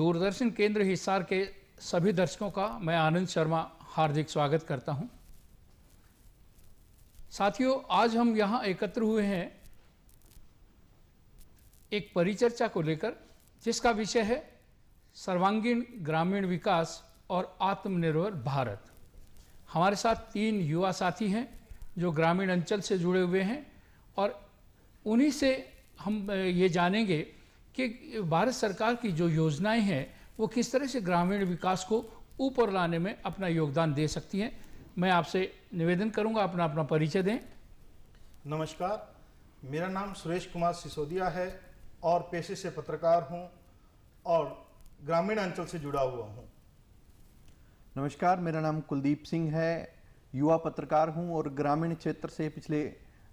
दूरदर्शन केंद्र हिसार के सभी दर्शकों का मैं आनंद शर्मा हार्दिक स्वागत करता हूं। साथियों, आज हम यहां एकत्र हुए हैं एक परिचर्चा को लेकर, जिसका विषय है सर्वांगीण ग्रामीण विकास और आत्मनिर्भर भारत। हमारे साथ 3 युवा साथी हैं जो ग्रामीण अंचल से जुड़े हुए हैं और उन्हीं से हम ये जानेंगे कि भारत सरकार की जो योजनाएं हैं वो किस तरह से ग्रामीण विकास को ऊपर लाने में अपना योगदान दे सकती हैं। मैं आपसे निवेदन करूंगा अपना परिचय दें। नमस्कार, मेरा नाम सुरेश कुमार सिसोदिया है और पेशे से पत्रकार हूं और ग्रामीण अंचल से जुड़ा हुआ हूं। नमस्कार, मेरा नाम कुलदीप सिंह है, युवा पत्रकार हूं और ग्रामीण क्षेत्र से पिछले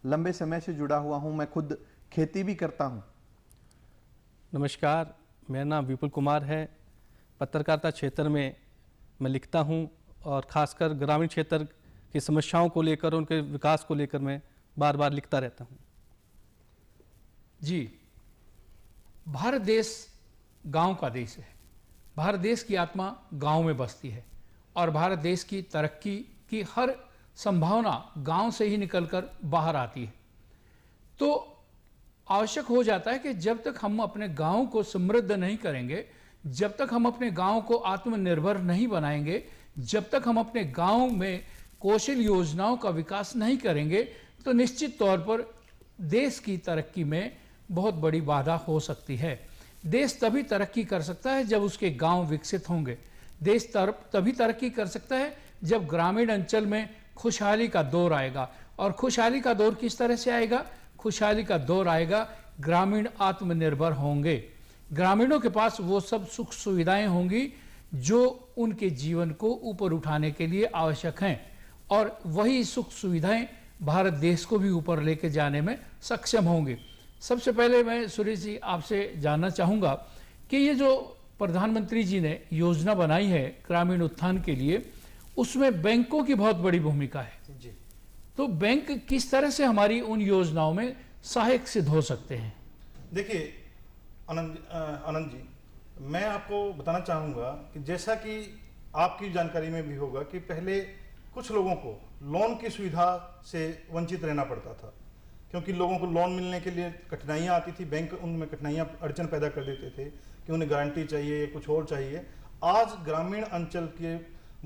लंबे समय से जुड़ा हुआ हूं। मैं खुद खेती भी करता हूं। नमस्कार, मेरा नाम विपुल कुमार है। पत्रकारिता क्षेत्र में मैं लिखता हूं और ख़ासकर ग्रामीण क्षेत्र की समस्याओं को लेकर, उनके विकास को लेकर मैं बार बार लिखता रहता हूं। जी, भारत देश गांव का देश है। भारत देश की आत्मा गांव में बसती है और भारत देश की तरक्की की हर संभावना गांव से ही निकलकर बाहर आती है। तो आवश्यक हो जाता है कि जब तक हम अपने गांव को समृद्ध नहीं करेंगे, जब तक हम अपने गांव को आत्मनिर्भर नहीं बनाएंगे, जब तक हम अपने गांव में कौशल योजनाओं का विकास नहीं करेंगे, तो निश्चित तौर पर देश की तरक्की में बहुत बड़ी बाधा हो सकती है। देश तभी तरक्की कर सकता है जब उसके गांव विकसित होंगे। देश तभी तरक्की कर सकता है जब ग्रामीण अंचल में खुशहाली का दौर आएगा। और खुशहाली का दौर किस तरह से आएगा? खुशहाली का दौर आएगा, ग्रामीण आत्मनिर्भर होंगे। ग्रामीणों के पास वो सब सुख सुविधाएं होंगी जो उनके जीवन को ऊपर उठाने के लिए आवश्यक हैं, और वही सुख सुविधाएं भारत देश को भी ऊपर लेके जाने में सक्षम होंगे। सबसे पहले मैं सुरेश जी आपसे जानना चाहूँगा कि ये जो प्रधानमंत्री जी ने योजना बनाई है ग्रामीण उत्थान के लिए, उसमें बैंकों की बहुत बड़ी भूमिका है जी। तो बैंक किस तरह से हमारी उन योजनाओं में सहायक सिद्ध हो सकते हैं? देखिए आनंद जी, मैं आपको बताना चाहूँगा कि जैसा कि आपकी जानकारी में भी होगा कि पहले कुछ लोगों को लोन की सुविधा से वंचित रहना पड़ता था, क्योंकि लोगों को लोन मिलने के लिए कठिनाइयाँ आती थी। बैंक उनमें कठिनाइयाँ अड़चन पैदा कर देते थे कि उन्हें गारंटी चाहिए या कुछ और चाहिए। आज ग्रामीण अंचल के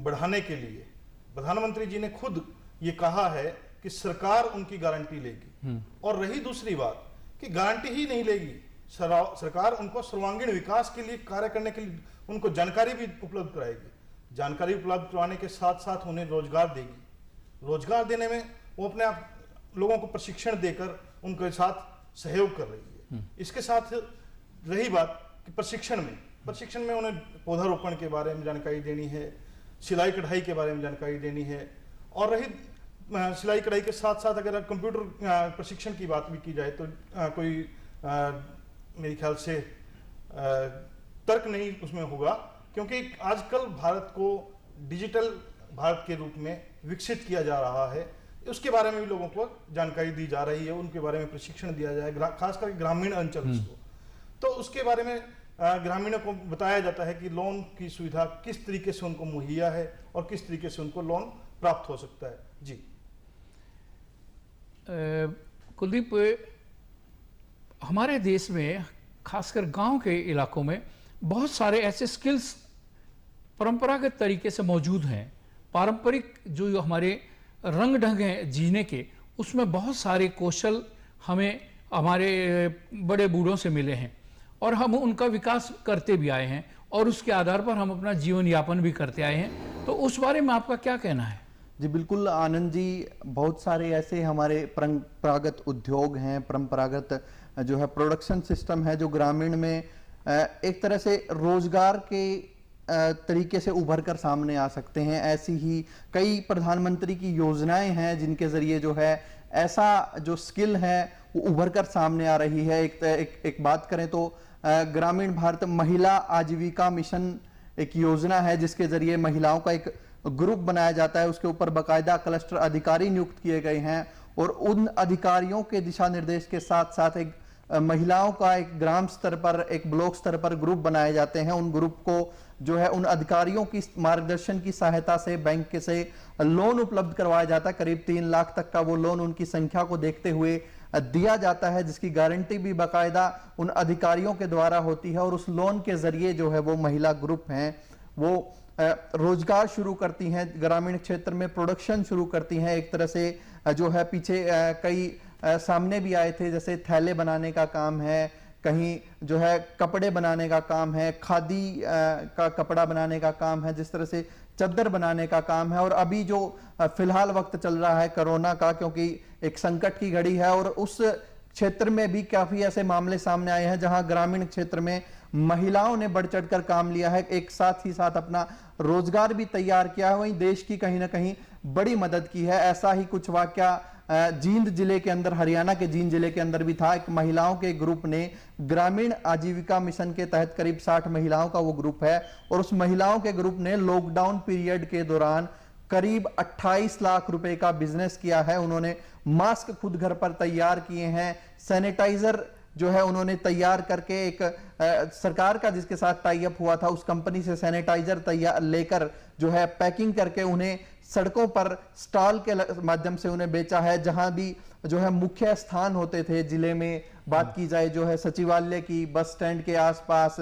बढ़ाने के लिए प्रधानमंत्री जी ने खुद ये कहा है कि सरकार उनकी गारंटी लेगी। और रही दूसरी बात कि गारंटी ही नहीं लेगी, सरकार उनको सर्वांगीण विकास के लिए कार्य करने के लिए उनको जानकारी भी उपलब्ध कराएगी। जानकारी उपलब्ध करवाने के साथ साथ उन्हें रोजगार देगी। रोजगार देने में वो अपने आप लोगों को प्रशिक्षण देकर उनके साथ सहयोग कर रही है। इसके साथ रही बात कि प्रशिक्षण में उन्हें पौधारोपण के बारे में जानकारी देनी है, सिलाई कढ़ाई के बारे में जानकारी देनी है। और रही सिलाई कढ़ाई के साथ साथ अगर कंप्यूटर प्रशिक्षण की बात भी की जाए तो कोई मेरे ख्याल से तर्क नहीं उसमें होगा, क्योंकि आजकल भारत को डिजिटल भारत के रूप में विकसित किया जा रहा है। उसके बारे में भी लोगों को जानकारी दी जा रही है, उनके बारे में प्रशिक्षण दिया जाए, खासकर ग्रामीण अंचल को। तो उसके बारे में ग्रामीणों को बताया जाता है कि लोन की सुविधा किस तरीके से उनको मुहैया है और किस तरीके से उनको लोन प्राप्त हो सकता है। जी कुलदीप, हमारे देश में खासकर गांव के इलाकों में बहुत सारे ऐसे स्किल्स परंपरागत तरीके से मौजूद हैं। पारंपरिक जो हमारे रंग ढंग हैं जीने के, उसमें बहुत सारे कौशल हमें हमारे बड़े बूढ़ों से मिले हैं और हम उनका विकास करते भी आए हैं और उसके आधार पर हम अपना जीवन यापन भी करते आए हैं। तो उस बारे में आपका क्या कहना है? जी बिल्कुल आनंद जी, बहुत सारे ऐसे हमारे परंपरागत उद्योग हैं, परंपरागत जो है प्रोडक्शन सिस्टम है जो ग्रामीण में एक तरह से रोजगार के तरीके से उभर कर सामने आ सकते हैं। ऐसी ही कई प्रधानमंत्री की योजनाएं हैं जिनके जरिए जो है ऐसा जो स्किल है वो उभर कर सामने आ रही है। एक बात करें तो ग्रामीण भारत महिला आजीविका मिशन एक योजना है जिसके जरिए महिलाओं का एक ग्रुप बनाया जाता है, उसके ऊपर बाकायदा क्लस्टर अधिकारी नियुक्त किए गए हैं और उन अधिकारियों के दिशा निर्देश के साथ साथ एक महिलाओं का एक ग्राम स्तर पर, एक ब्लॉक स्तर पर ग्रुप बनाए जाते हैं। उन ग्रुप को जो है उन अधिकारियों की मार्गदर्शन की सहायता से बैंक से लोन उपलब्ध करवाया जाता है। करीब 3 लाख तक का वो लोन उनकी संख्या को देखते हुए दिया जाता है, जिसकी गारंटी भी बाकायदा उन अधिकारियों के द्वारा होती है। और उस लोन के जरिए जो है वो महिला ग्रुप हैं वो रोजगार शुरू करती हैं, ग्रामीण क्षेत्र में प्रोडक्शन शुरू करती हैं। एक तरह से जो है पीछे कई सामने भी आए थे, जैसे थैले बनाने का काम है, कहीं जो है कपड़े बनाने का काम है, खादी का कपड़ा बनाने का काम है, जिस तरह से चद्दर बनाने का काम है। और अभी जो फिलहाल वक्त चल रहा है कोरोना का, क्योंकि एक संकट की घड़ी है, और उस क्षेत्र में भी काफी ऐसे मामले सामने आए हैं जहां ग्रामीण क्षेत्र में महिलाओं ने बढ़ चढ़कर काम लिया है, एक साथ ही साथ अपना रोजगार भी तैयार किया है, वहीं देश की कहीं ना कहीं बड़ी मदद की है। ऐसा ही कुछ वाकया जींद जिले के अंदर, हरियाणा के जींद जिले के अंदर भी था। एक महिलाओं के ग्रुप ने ग्रामीण आजीविका मिशन के तहत, करीब 60 महिलाओं का वो ग्रुप है, और उस महिलाओं के ग्रुप ने लॉकडाउन पीरियड के दौरान करीब 28 लाख रुपए का बिजनेस किया है। उन्होंने मास्क खुद घर पर तैयार किए हैं, सैनिटाइजर जो है उन्होंने तैयार करके, एक सरकार का जिसके साथ टाई अप हुआ था उस कंपनी से सैनिटाइजर तैयार लेकर जो है पैकिंग करके उन्हें सड़कों पर स्टॉल के माध्यम से उन्हें बेचा है। जहां भी जो है मुख्य स्थान होते थे जिले में, बात की जाए जो है सचिवालय की, बस स्टैंड के आसपास,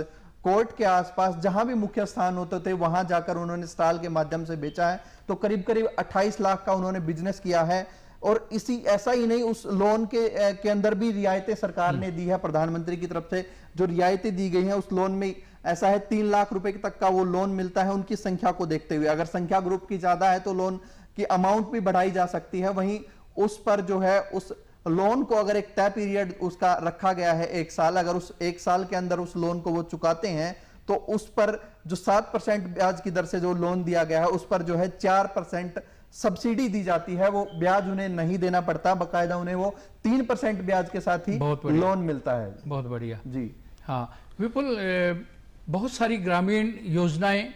कोर्ट के आसपास, जहां भी मुख्य स्थान होते थे वहां जाकर उन्होंने स्टॉल के माध्यम से बेचा है। तो करीब करीब 28 लाख का उन्होंने बिजनेस किया है। और ऐसा ही नहीं, उस लोन के अंदर भी रियायतें सरकार ने दी है, प्रधानमंत्री की तरफ से जो रियायतें दी गई हैं उस लोन में ऐसा है 3 लाख रुपए तक का वो लोन मिलता है उनकी संख्या को देखते हुए। अगर संख्या ग्रुप की ज्यादा है तो लोन की अमाउंट भी बढ़ाई जा सकती है। वहीं उस पर जो है उस लोन को अगर एक तय पीरियड उसका रखा गया है 1 साल, अगर उस 1 साल के अंदर उस लोन को वो चुकाते हैं तो उस पर जो 7% ब्याज की दर से जो लोन दिया गया है उस पर जो है 4% सब्सिडी दी जाती है। वो ब्याज उन्हें नहीं देना पड़ता, बकायदा उन्हें वो 3% ब्याज के साथ ही लोन मिलता है। बहुत बढ़िया जी हाँ विपुल, बहुत सारी ग्रामीण योजनाएं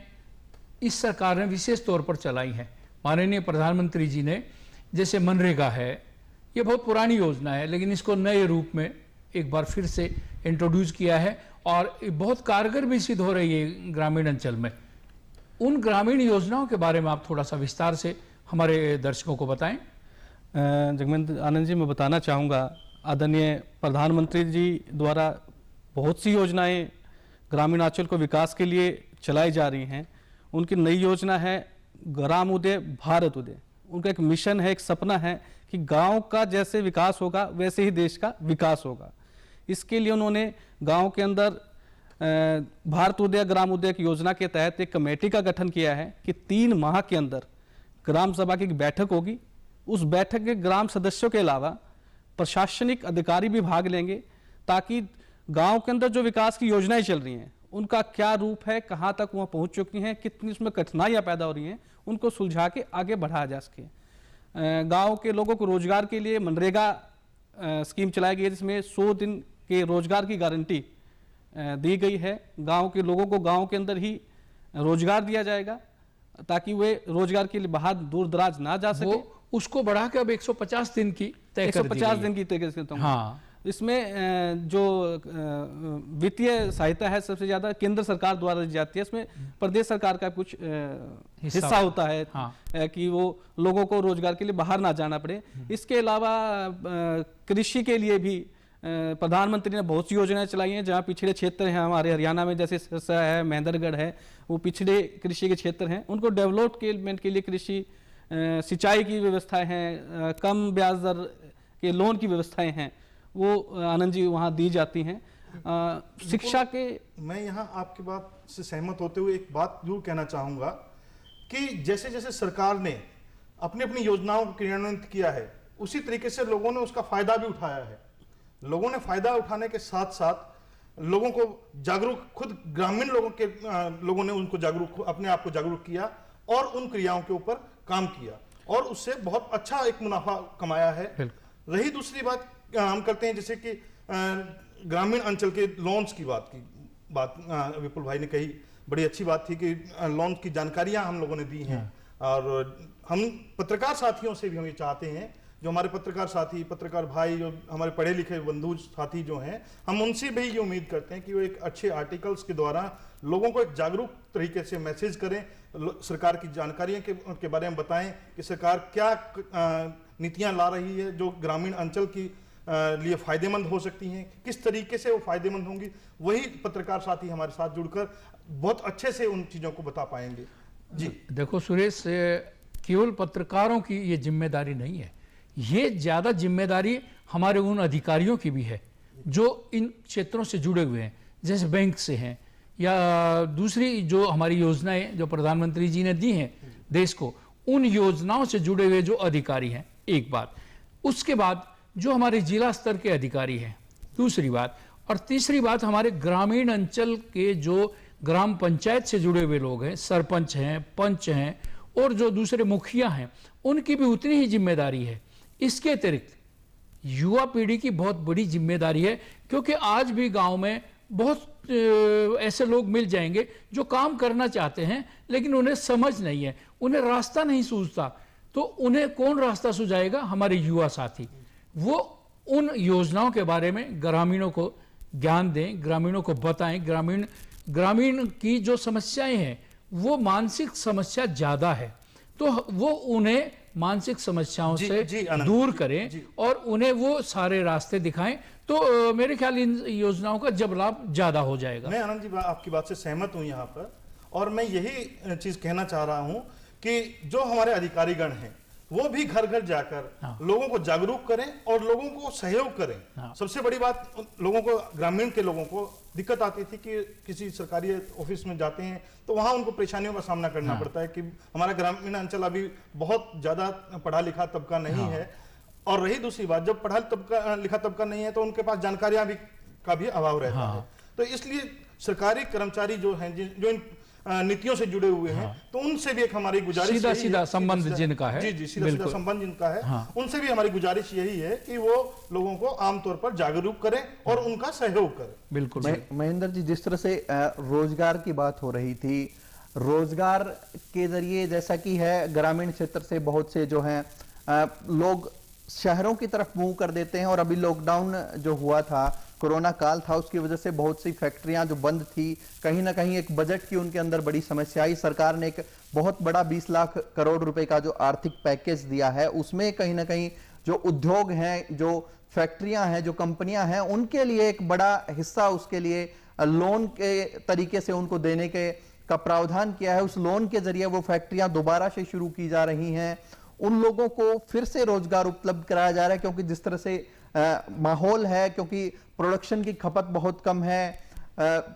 इस सरकार ने विशेष तौर पर चलाई हैं। माननीय प्रधानमंत्री जी ने, जैसे मनरेगा है, ये बहुत पुरानी योजना है लेकिन इसको नए रूप में एक बार फिर से इंट्रोड्यूस किया है और बहुत कारगर भी सिद्ध हो रही है ग्रामीण अंचल में। उन ग्रामीण योजनाओं के बारे में आप थोड़ा सा विस्तार से हमारे दर्शकों को बताएं। जगमेंद्र आनंद जी, मैं बताना चाहूँगा, आदरणीय प्रधानमंत्री जी द्वारा बहुत सी योजनाएं ग्रामीण अंचल को विकास के लिए चलाई जा रही हैं। उनकी नई योजना है ग्राम उदय भारत उदय। उनका एक मिशन है, एक सपना है कि गांव का जैसे विकास होगा वैसे ही देश का विकास होगा। इसके लिए उन्होंने गांव के अंदर भारत उदय ग्राम उदय की योजना के तहत एक कमेटी का गठन किया है कि 3 माह के अंदर ग्राम सभा की बैठक होगी। उस बैठक के ग्राम सदस्यों के अलावा प्रशासनिक अधिकारी भी भाग लेंगे ताकि गांव के अंदर जो विकास की योजनाएं चल रही हैं उनका क्या रूप है, कहां तक वह पहुंच चुकी हैं, कितनी उसमें कठिनाइयां पैदा हो रही हैं, उनको सुलझा के आगे बढ़ाया जा सके। गांव के लोगों को रोजगार के लिए मनरेगा स्कीम चलाई गई है जिसमें 100 दिन के रोजगार की गारंटी दी गई है। गांव के लोगों को गांव के अंदर ही रोजगार दिया जाएगा ताकि वे रोजगार के लिए बाहर दूर दराज ना जा सके। उसको बढ़ा के अब 150 दिन की तय कर दी गई है। 150 दिन की तय कर दी। हाँ, इसमें जो वित्तीय सहायता है सबसे ज्यादा केंद्र सरकार द्वारा दी जाती है। इसमें प्रदेश सरकार का कुछ हिस्सा होता है। हाँ। कि वो लोगों को रोजगार के लिए बाहर ना जाना पड़े। इसके अलावा कृषि के लिए भी प्रधानमंत्री ने बहुत सी योजनाएं चलाई हैं। जहाँ पिछड़े क्षेत्र हैं हमारे हरियाणा में, जैसे सिरसा है, महेंद्रगढ़ है, वो पिछड़े कृषि के क्षेत्र हैं, उनको डेवलपमेंट के लिए कृषि सिंचाई की व्यवस्थाएं हैं, कम ब्याज दर के लोन की व्यवस्थाएं हैं, वो आनंद जी वहाँ दी जाती हैं। शिक्षा के, मैं यहाँ आपकी बात से सहमत होते हुए एक बात जरूर कहना चाहूँगा कि जैसे जैसे सरकार ने अपनी अपनी योजनाओं को क्रियान्वित किया है उसी तरीके से लोगों ने उसका फायदा भी उठाया है। लोगों ने फायदा उठाने के साथ साथ लोगों को जागरूक, खुद ग्रामीण लोगों ने उनको जागरूक, अपने आप को जागरूक किया और उन क्रियाओं के ऊपर काम किया और उससे बहुत अच्छा एक मुनाफा कमाया है। रही दूसरी बात, हम करते हैं जैसे कि ग्रामीण अंचल के लोन्स की बात विपुल भाई ने कही, बड़ी अच्छी बात थी कि लोन की जानकारियां हम लोगों ने दी हैं। और हम पत्रकार साथियों से भी हम ये चाहते हैं जो हमारे पत्रकार साथी, पत्रकार भाई, जो हमारे पढ़े लिखे बंधु साथी जो हैं, हम उनसे भी ये उम्मीद करते हैं कि वो एक अच्छे आर्टिकल्स के द्वारा लोगों को एक जागरूक तरीके से मैसेज करें, सरकार की जानकारियों के उनके बारे में बताएं कि सरकार क्या नीतियां ला रही है जो ग्रामीण अंचल की लिए फायदेमंद हो सकती हैं, किस तरीके से वो फायदेमंद होंगी। वही पत्रकार साथी हमारे साथ जुड़कर बहुत अच्छे से उन चीज़ों को बता पाएंगे। जी देखो सुरेश, केवल पत्रकारों की ये जिम्मेदारी नहीं है, ये ज़्यादा जिम्मेदारी हमारे उन अधिकारियों की भी है जो इन क्षेत्रों से जुड़े हुए हैं, जैसे बैंक से हैं या दूसरी जो हमारी योजनाएं जो प्रधानमंत्री जी ने दी हैं देश को, उन योजनाओं से जुड़े हुए जो अधिकारी हैं, एक बात। उसके बाद जो हमारे जिला स्तर के अधिकारी हैं, दूसरी बात। और तीसरी बात, हमारे ग्रामीण अंचल के जो ग्राम पंचायत से जुड़े हुए लोग हैं, सरपंच हैं, पंच हैं और जो दूसरे मुखिया हैं, उनकी भी उतनी ही जिम्मेदारी है। इसके अतिरिक्त युवा पीढ़ी की बहुत बड़ी जिम्मेदारी है, क्योंकि आज भी गांव में बहुत ऐसे लोग मिल जाएंगे जो काम करना चाहते हैं लेकिन उन्हें समझ नहीं है, उन्हें रास्ता नहीं सूझता। तो उन्हें कौन रास्ता सुझाएगा? हमारे युवा साथी। वो उन योजनाओं के बारे में ग्रामीणों को ज्ञान दें, ग्रामीणों को बताएं। ग्रामीण की जो समस्याएं हैं वो मानसिक समस्या ज़्यादा है, तो वो उन्हें मानसिक समस्याओं से दूर करें और उन्हें वो सारे रास्ते दिखाएं, तो मेरे ख्याल इन योजनाओं का जब लाभ ज़्यादा हो जाएगा। मैं आनंद जी आपकी बात से सहमत हूं यहाँ पर, और मैं यही चीज़ कहना चाह रहा हूं कि जो हमारे अधिकारीगण हैं वो भी घर घर जाकर लोगों को जागरूक करें और लोगों को सहयोग करें। सबसे बड़ी बात, लोगों को, ग्रामीण के लोगों को दिक्कत आती थी कि किसी सरकारी ऑफिस में जाते हैं तो वहां उनको परेशानियों का सामना करना पड़ता है कि हमारा ग्रामीण अंचल अभी बहुत ज्यादा पढ़ा लिखा तबका नहीं है। और रही दूसरी बात, जब पढ़ा लिखा तबका नहीं है तो उनके पास जानकारियां भी का भी अभाव रहता है। तो इसलिए सरकारी कर्मचारी जो हैं, जो इन नीतियों से जुड़े हुए हैं, तो उनसे भी एक हमारी गुजारिश, सीधा संबंध जिनका है, जी सीधा संबंध जिनका है, उनसे भी हमारी गुजारिश यही है कि वो लोगों को आमतौर पर जागरूक करें और उनका सहयोग करें। बिल्कुल महेंद्र जी, जिस तरह से रोजगार की बात हो रही थी, रोजगार के जरिए जैसा कि है ग्रामीण क्षेत्र से बहुत से जो हैं लोग शहरों की तरफ मूव कर देते हैं, और अभी लॉकडाउन जो हुआ था, कोरोना काल था, उसकी वजह से बहुत सी फैक्ट्रियां जो बंद थी, कहीं ना कहीं एक बजट की उनके अंदर बड़ी समस्या आई। सरकार ने एक बहुत बड़ा 20 लाख करोड़ रुपए का जो आर्थिक पैकेज दिया है, उसमें कहीं ना कहीं जो उद्योग हैं, जो फैक्ट्रियां हैं, जो कंपनियां हैं, उनके लिए एक बड़ा हिस्सा उसके लिए लोन के तरीके से उनको देने का प्रावधान किया है। उस लोन के जरिए वो फैक्ट्रियां दोबारा से शुरू की जा रही हैं, उन लोगों को फिर से रोजगार उपलब्ध कराया जा रहा है, क्योंकि जिस तरह से माहौल है, क्योंकि प्रोडक्शन की खपत बहुत कम है,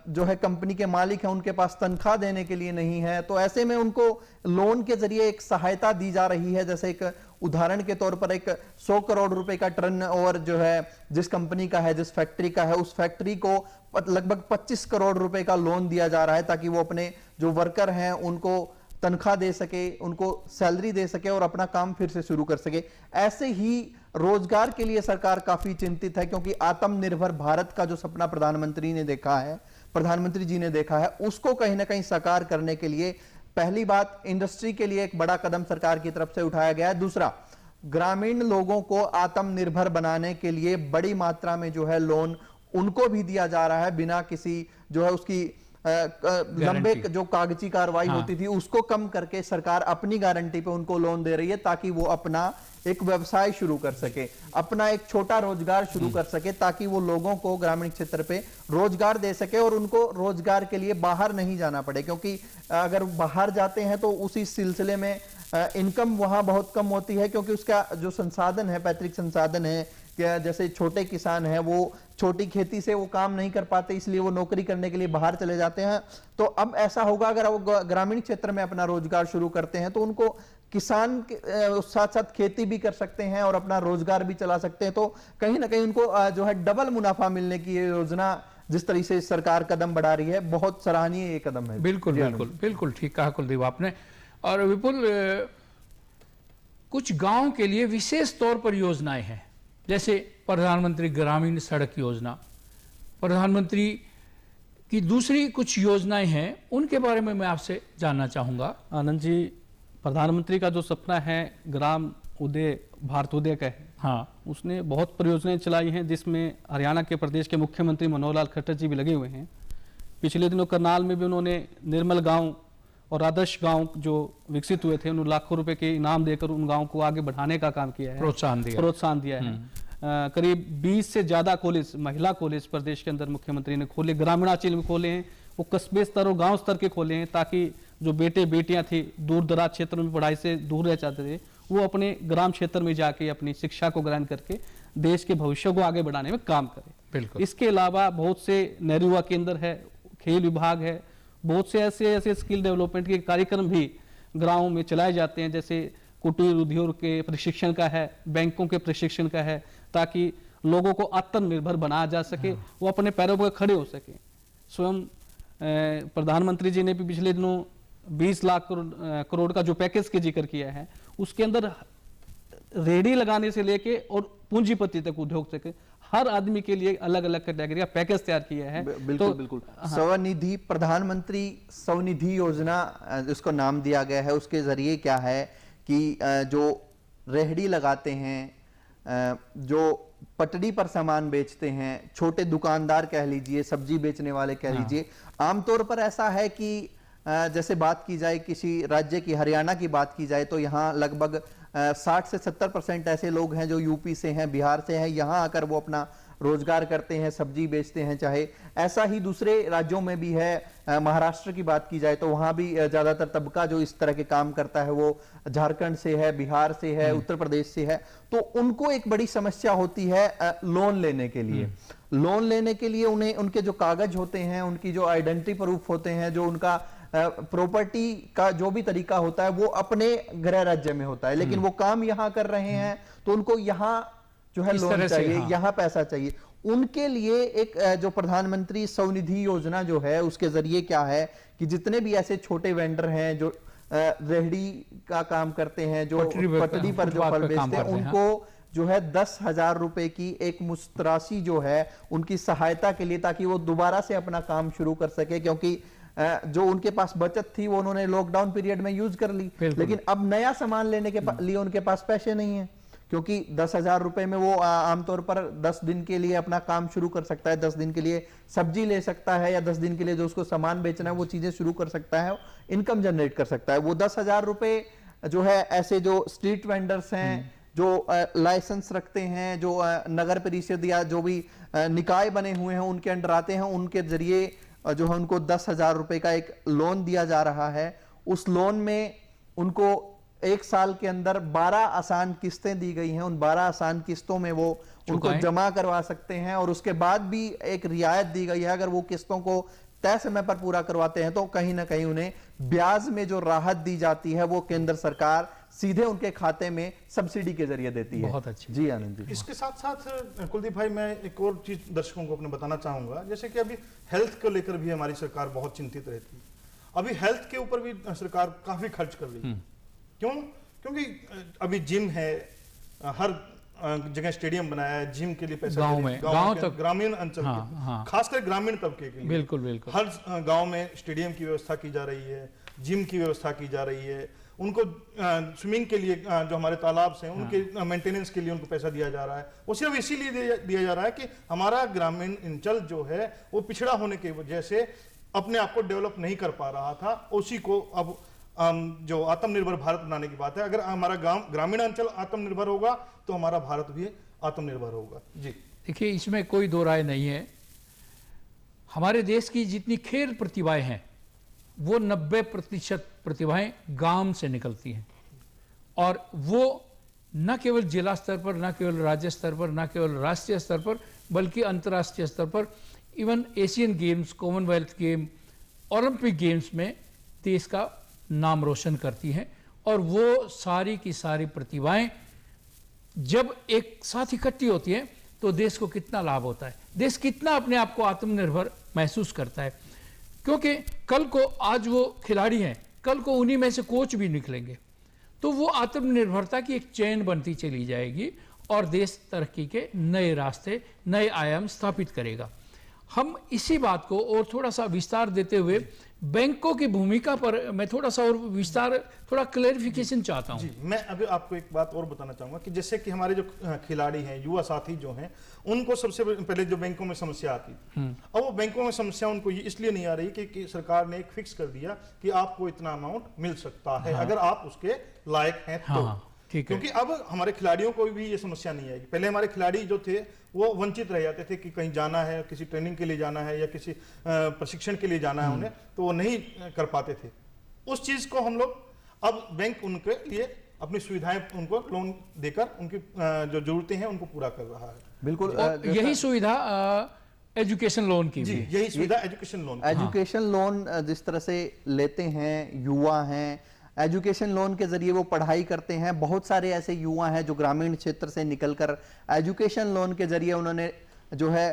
जो है कंपनी के मालिक हैं उनके पास तनख्वाह देने के लिए नहीं है, तो ऐसे में उनको लोन के जरिए एक सहायता दी जा रही है। जैसे एक उदाहरण के तौर पर एक 100 करोड़ रुपए का टर्नओवर जो है जिस कंपनी का है, जिस फैक्ट्री का है, उस फैक्ट्री को लगभग 25 करोड़ रुपए का लोन दिया जा रहा है, ताकि वो अपने जो वर्कर हैं उनको तनख्वाह दे सके, उनको सैलरी दे सके और अपना काम फिर से शुरू कर सके। ऐसे ही रोजगार के लिए सरकार काफी चिंतित है, क्योंकि आत्मनिर्भर भारत का जो सपना प्रधानमंत्री जी ने देखा है, उसको कहीं ना कहीं साकार करने के लिए पहली बात इंडस्ट्री के लिए एक बड़ा कदम सरकार की तरफ से उठाया गया है। दूसरा, ग्रामीण लोगों को आत्मनिर्भर बनाने के लिए बड़ी मात्रा में जो है लोन उनको भी दिया जा रहा है, बिना किसी जो है उसकी लंबे जो कागजी कार्रवाई होती थी उसको कम करके सरकार अपनी गारंटी पे उनको लोन दे रही है, ताकि वो अपना एक व्यवसाय शुरू कर सके, अपना एक छोटा रोजगार शुरू कर सके, ताकि वो लोगों को ग्रामीण क्षेत्र पे रोजगार दे सके और उनको रोजगार के लिए बाहर नहीं जाना पड़े। क्योंकि अगर बाहर जाते हैं तो उसी सिलसिले में इनकम वहां बहुत कम होती है, क्योंकि उसका जो संसाधन है, पैतृक संसाधन है, क्या जैसे छोटे किसान हैं वो छोटी खेती से वो काम नहीं कर पाते, इसलिए वो नौकरी करने के लिए बाहर चले जाते हैं। तो अब ऐसा होगा, अगर वो ग्रामीण क्षेत्र में अपना रोजगार शुरू करते हैं तो उनको किसान के साथ साथ खेती भी कर सकते हैं और अपना रोजगार भी चला सकते हैं। तो कहीं ना कहीं उनको जो है डबल मुनाफा मिलने की ये योजना जिस तरह से सरकार कदम बढ़ा रही है, बहुत सराहनीय ये कदम है। बिल्कुल बिल्कुल बिल्कुल ठीक कहा कुलदीप आपने। और विपुल, कुछ गांव के लिए विशेष तौर पर योजनाएं हैं, जैसे प्रधानमंत्री ग्रामीण सड़क योजना, प्रधानमंत्री की दूसरी कुछ योजनाएं हैं, उनके बारे में मैं आपसे जानना चाहूँगा। आनंद जी, प्रधानमंत्री का जो सपना है ग्राम उदय भारतोदय का है, हाँ, उसने बहुत परियोजनाएं चलाई हैं, जिसमें हरियाणा के प्रदेश के मुख्यमंत्री मनोहर लाल खट्टर जी भी लगे हुए हैं। पिछले दिनों करनाल में भी उन्होंने निर्मल गांव और आदर्श गांव जो विकसित हुए थे, उन्होंने लाखों रुपए के इनाम देकर उन गांव को आगे बढ़ाने का काम किया है, प्रोत्साहन दिया है। करीब 20 से ज्यादा कॉलेज, महिला कॉलेज प्रदेश के अंदर मुख्यमंत्री ने खोले, ग्रामीणांचल में खोले हैं, वो कस्बे स्तर और गांव स्तर के खोले हैं, ताकि जो बेटे बेटियां थी दूर दराज क्षेत्र में पढ़ाई से दूर रह जाते थे, वो अपने ग्राम क्षेत्र में जाके अपनी शिक्षा को ग्रहण करके देश के भविष्य को आगे बढ़ाने में काम करें। बिल्कुल। इसके अलावा बहुत से नेहरू युवा केंद्र है, खेल विभाग है, बहुत से ऐसे स्किल डेवलपमेंट के कार्यक्रम भी गाँव में चलाए जाते हैं, जैसे कुटीर उद्योग के प्रशिक्षण का है, बैंकों के प्रशिक्षण का है, ताकि लोगों को आत्मनिर्भर बनाया जा सके, वो अपने पैरों पर खड़े हो सके। स्वयं प्रधानमंत्री जी ने भी पिछले दिनों 20 लाख करोड़ का जो पैकेज के जिक्र किया है, उसके अंदर रेडी लगाने से लेके और पूंजीपति तक, उद्योग तक, हर आदमी के लिए अलग अलग कैटेगरी का पैकेज तैयार किया है। बिल्कुल बिल्कुल। स्वनिधि, प्रधानमंत्री स्वनिधि योजना जिसको नाम दिया गया है, उसके जरिए क्या है कि जो रेहड़ी लगाते हैं, जो पटड़ी पर सामान बेचते हैं, छोटे दुकानदार कह लीजिए, सब्जी बेचने वाले कह लीजिए, आमतौर पर ऐसा है कि जैसे बात की जाए किसी राज्य की, हरियाणा की बात की जाए, तो यहाँ लगभग 60 से 70% ऐसे लोग हैं जो यूपी से हैं, बिहार से हैं, यहाँ आकर वो अपना रोजगार करते हैं, सब्जी बेचते हैं। चाहे ऐसा ही दूसरे राज्यों में भी है, महाराष्ट्र की बात की जाए तो वहाँ भी ज्यादातर तबका जो इस तरह के काम करता है वो झारखंड से है, बिहार से है, उत्तर प्रदेश से है। तो उनको एक बड़ी समस्या होती है लोन लेने के लिए। लोन लेने के लिए उन्हें उनके जो कागज होते हैं, उनकी जो आइडेंटिटी प्रूफ होते हैं, जो उनका प्रॉपर्टी का जो भी तरीका होता है, वो अपने गृह राज्य में होता है, लेकिन वो काम यहाँ कर रहे हैं, तो उनको यहाँ जो है लोन चाहिए, यहाँ पैसा चाहिए। उनके लिए एक जो प्रधानमंत्री स्वनिधि योजना जो है, उसके जरिए क्या है कि जितने भी ऐसे छोटे वेंडर हैं जो रेहड़ी का काम करते हैं, जो पटरी पर जो फल बेचते हैं, उनको जो है 10,000 रुपए की एक मुश्त राशि जो है उनकी सहायता के लिए, ताकि वो दोबारा से अपना काम शुरू कर सके, क्योंकि जो उनके पास बचत थी वो उन्होंने लॉकडाउन पीरियड में यूज कर ली, लेकिन अब नया सामान लेने के लिए उनके पास पैसे नहीं है, क्योंकि 10,000 रुपए में वो आमतौर पर 10 दिन के लिए अपना काम शुरू कर सकता है, 10 दिन के लिए सब्जी ले सकता है, या 10 दिन के लिए जो उसको सामान बेचना है वो चीजें शुरू कर सकता है, इनकम जनरेट कर सकता है। वो 10,000 रुपए जो है ऐसे जो स्ट्रीट वेंडर्स हैं, जो लाइसेंस रखते हैं, जो नगर परिषद या जो भी निकाय बने हुए हैं उनके अंडर आते हैं, उनके जरिए जो है उनको 10,000 रुपए का एक लोन दिया जा रहा है। उस लोन में उनको 1 साल के अंदर 12 आसान किस्तें दी गई हैं, उन 12 आसान किस्तों में वो उनको जमा करवा सकते हैं, और उसके बाद भी एक रियायत दी गई है, अगर वो किस्तों को तय समय पर पूरा करवाते हैं तो कहीं ना कहीं उन्हें ब्याज में जो राहत दी जाती है वो केंद्र सरकार सीधे उनके खाते में सब्सिडी के जरिए देती है। बहुत अच्छी। जी आनंद जी। इसके साथ साथ कुलदीप भाई, मैं एक और चीज दर्शकों को अपने बताना चाहूंगा, जैसे कि अभी हेल्थ को लेकर भी हमारी सरकार बहुत चिंतित रहती है। अभी हेल्थ के ऊपर भी सरकार काफी खर्च कर रही है। क्यों? क्योंकि अभी जिम है, हर जगह स्टेडियम बनाया है, जिम के लिए पैसा गांव तक, ग्रामीण अंचल के, खासकर ग्रामीण तबके के लिए बिल्कुल बिल्कुल हर गांव में स्टेडियम की व्यवस्था की जा रही है, जिम की व्यवस्था की जा रही है, उनको स्विमिंग के लिए जो हमारे तालाब हैं उनके मेंटेनेंस के लिए उनको पैसा दिया जा रहा है। वो सिर्फ इसीलिए दिया जा रहा है कि हमारा ग्रामीण अंचल जो है वो पिछड़ा होने की वजह से अपने आप को डेवलप नहीं कर पा रहा था, उसी को अब जो आत्मनिर्भर भारत बनाने की बात है। अगर हमारा ग्रामीण अंचल आत्मनिर्भर होगा तो हमारा भारत भी आत्मनिर्भर होगा। जी देखिए, इसमें कोई दो राय नहीं है। हमारे देश की जितनी खेल प्रतिभाएं हैं वो 90% प्रतिभाएं गांव से निकलती हैं, और वो न केवल जिला स्तर पर, न केवल राज्य स्तर पर, न केवल राष्ट्रीय स्तर पर, बल्कि अंतर्राष्ट्रीय स्तर पर, even Asian games, Commonwealth game, Olympic games में देश का नाम रोशन करती हैं। और वो सारी की सारी प्रतिभाएं जब एक साथ इकट्ठी होती हैं तो देश को कितना लाभ होता है, देश कितना अपने आप को आत्मनिर्भर महसूस करता है। क्योंकि कल को आज वो खिलाड़ी हैं, कल को उन्हीं में से कोच भी निकलेंगे, तो वो आत्मनिर्भरता की एक चेन बनती चली जाएगी और देश तरक्की के नए रास्ते, नए आयाम स्थापित करेगा। हम इसी बात को और थोड़ा सा विस्तार देते हुए बैंकों की भूमिका पर मैं थोड़ा सा और विस्तार, थोड़ा क्लेरिफिकेशन चाहता हूँ। जी, मैं अभी आपको एक बात और बताना चाहूंगा कि जैसे कि हमारे जो खिलाड़ी हैं, युवा साथी जो हैं, उनको सबसे पहले जो बैंकों में समस्या आती थी, अब वो बैंकों में समस्या उनको इसलिए नहीं आ रही कि सरकार ने एक फिक्स कर दिया कि आपको इतना अमाउंट मिल सकता है अगर आप उसके लायक हैं तो। ठीक है। क्योंकि अब हमारे खिलाड़ियों को भी ये समस्या नहीं आएगी। पहले हमारे खिलाड़ी जो थे वो वंचित रह जाते थे कि कहीं जाना है, किसी ट्रेनिंग के लिए जाना है या किसी प्रशिक्षण के लिए जाना है उन्हें, तो वो नहीं कर पाते थे। उस चीज को हम लोग अब बैंक उनके लिए अपनी सुविधाएं, उनको लोन देकर उनकी जो जरूरतें हैं उनको पूरा कर रहा है। बिल्कुल यही सुविधा एजुकेशन लोन की जी, भी। यही सुविधा एजुकेशन लोन। एजुकेशन लोन जिस तरह से लेते हैं युवा हैं, एजुकेशन लोन के जरिए वो पढ़ाई करते हैं। बहुत सारे ऐसे युवा हैं जो ग्रामीण क्षेत्र से निकलकर एजुकेशन लोन के जरिए उन्होंने जो है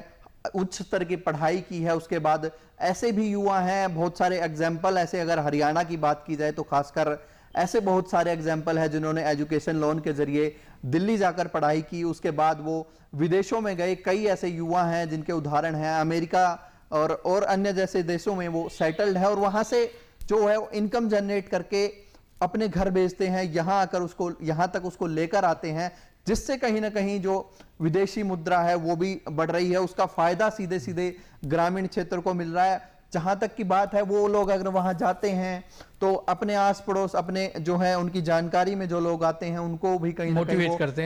उच्च स्तर की पढ़ाई की है। उसके बाद ऐसे भी युवा हैं, बहुत सारे एग्जाम्पल ऐसे, अगर हरियाणा की बात की जाए तो खासकर ऐसे बहुत सारे एग्जाम्पल है जिन्होंने एजुकेशन लोन के जरिए दिल्ली जाकर पढ़ाई की, उसके बाद वो विदेशों में गए। कई ऐसे युवा हैं जिनके उदाहरण हैं, अमेरिका और अन्य जैसे देशों में वो सेटल्ड है और वहां से जो है इनकम जनरेट करके अपने घर भेजते हैं, यहाँ आकर उसको यहाँ तक उसको लेकर आते हैं, जिससे कहीं ना कहीं जो विदेशी मुद्रा है वो भी बढ़ रही है। उसका फायदा सीधे सीधे ग्रामीण क्षेत्र को मिल रहा है। जहां तक की बात है, वो लोग अगर वहां जाते हैं तो अपने आस पड़ोस, अपने जो है उनकी जानकारी में जो लोग आते हैं उनको भी कहीं ना कहीं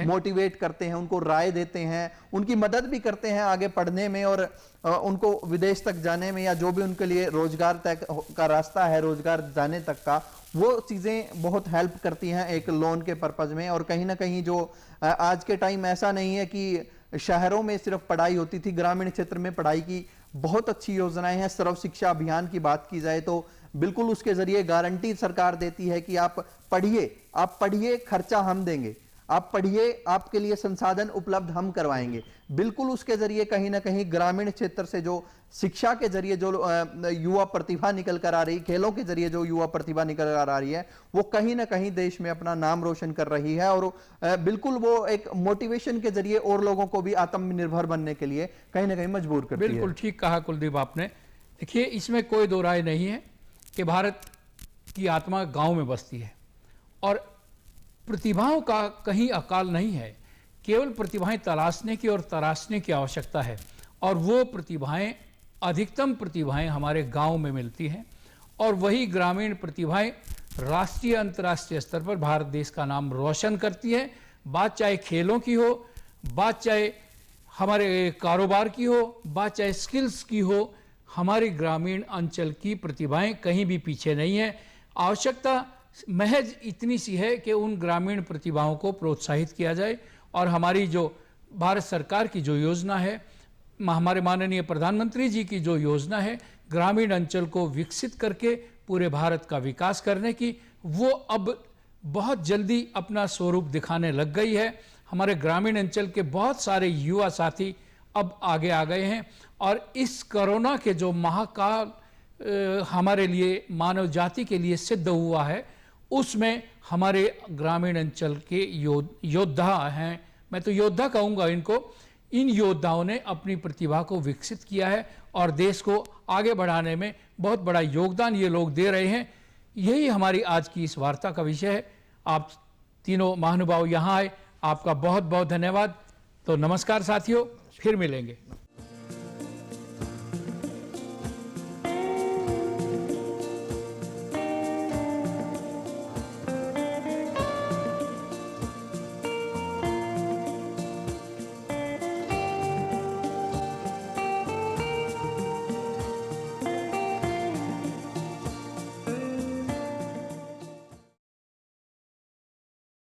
मोटिवेट करते हैं, उनको राय देते हैं, उनकी मदद भी करते हैं आगे पढ़ने में और उनको विदेश तक जाने में, या जो भी उनके लिए रोजगार तक का रास्ता है, रोजगार जाने तक का, वो चीजें बहुत हेल्प करती हैं एक लोन के पर्पज में। और कहीं ना कहीं जो आज के टाइम ऐसा नहीं है कि शहरों में सिर्फ पढ़ाई होती थी, ग्रामीण क्षेत्र में पढ़ाई की बहुत अच्छी योजनाएं हैं। सर्व शिक्षा अभियान की बात की जाए तो बिल्कुल उसके जरिए गारंटी सरकार देती है कि आप पढ़िए, खर्चा हम देंगे, आप पढ़िए, आपके लिए संसाधन उपलब्ध हम करवाएंगे। बिल्कुल उसके जरिए कहीं ना कहीं ग्रामीण क्षेत्र से जो शिक्षा के जरिए जो युवा प्रतिभा निकल कर आ रही, खेलों के जरिए जो युवा प्रतिभा निकल कर आ रही है, वो कहीं ना कहीं देश में अपना नाम रोशन कर रही है। और बिल्कुल वो एक मोटिवेशन के जरिए और लोगों को भी आत्मनिर्भर बनने के लिए कहीं ना कहीं मजबूर करती है। बिल्कुल ठीक कहा कुलदीप आपने। देखिए, इसमें कोई दो राय नहीं है कि भारत की आत्मा गांव में बसती है और प्रतिभाओं का कहीं अकाल नहीं है। केवल प्रतिभाएं तलाशने की और तराशने की आवश्यकता है और वो प्रतिभाएं, अधिकतम प्रतिभाएं हमारे गांव में मिलती हैं और वही ग्रामीण प्रतिभाएं राष्ट्रीय अंतर्राष्ट्रीय स्तर पर भारत देश का नाम रोशन करती है। बात चाहे खेलों की हो, बात चाहे हमारे कारोबार की हो, बात चाहे स्किल्स की हो, हमारे ग्रामीण अंचल की प्रतिभाएं कहीं भी पीछे नहीं है। आवश्यकता महज इतनी सी है कि उन ग्रामीण प्रतिभाओं को प्रोत्साहित किया जाए और हमारी जो भारत सरकार की जो योजना है, हमारे माननीय प्रधानमंत्री जी की जो योजना है ग्रामीण अंचल को विकसित करके पूरे भारत का विकास करने की, वो अब बहुत जल्दी अपना स्वरूप दिखाने लग गई है। हमारे ग्रामीण अंचल के बहुत सारे युवा साथी अब आगे आ गए हैं और इस कोरोना के जो महाकाल हमारे लिए, मानव जाति के लिए सिद्ध हुआ है, उसमें हमारे ग्रामीण अंचल के योद्धा हैं, मैं तो योद्धा कहूँगा इनको, इन योद्धाओं ने अपनी प्रतिभा को विकसित किया है और देश को आगे बढ़ाने में बहुत बड़ा योगदान ये लोग दे रहे हैं। यही हमारी आज की इस वार्ता का विषय है। आप तीनों महानुभाव यहाँ आए, आपका बहुत बहुत धन्यवाद। तो नमस्कार साथियों, फिर मिलेंगे।